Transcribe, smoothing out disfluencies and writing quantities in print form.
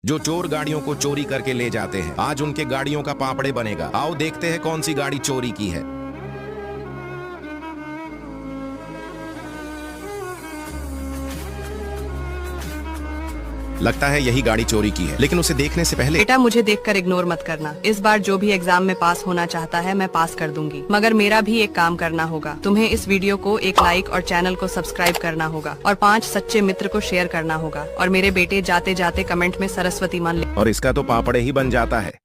जो चोर गाड़ियों को चोरी करके ले जाते हैं। आज उनके गाड़ियों का पापड़े बनेगा। आओ देखते हैं कौन सी गाड़ी चोरी की है। लगता है यही गाड़ी चोरी की है, लेकिन उसे देखने से पहले। बेटा, मुझे देखकर इग्नोर मत करना। इस बार जो भी एग्जाम में पास होना चाहता है मैं पास कर दूंगी, मगर मेरा भी एक काम करना होगा। तुम्हें इस वीडियो को एक लाइक और चैनल को सब्सक्राइब करना होगा और 5 सच्चे मित्र को शेयर करना होगा। और मेरे बेटे जाते जाते कमेंट में सरस्वती मान ले। और इसका तो पापड़े ही बन जाता है।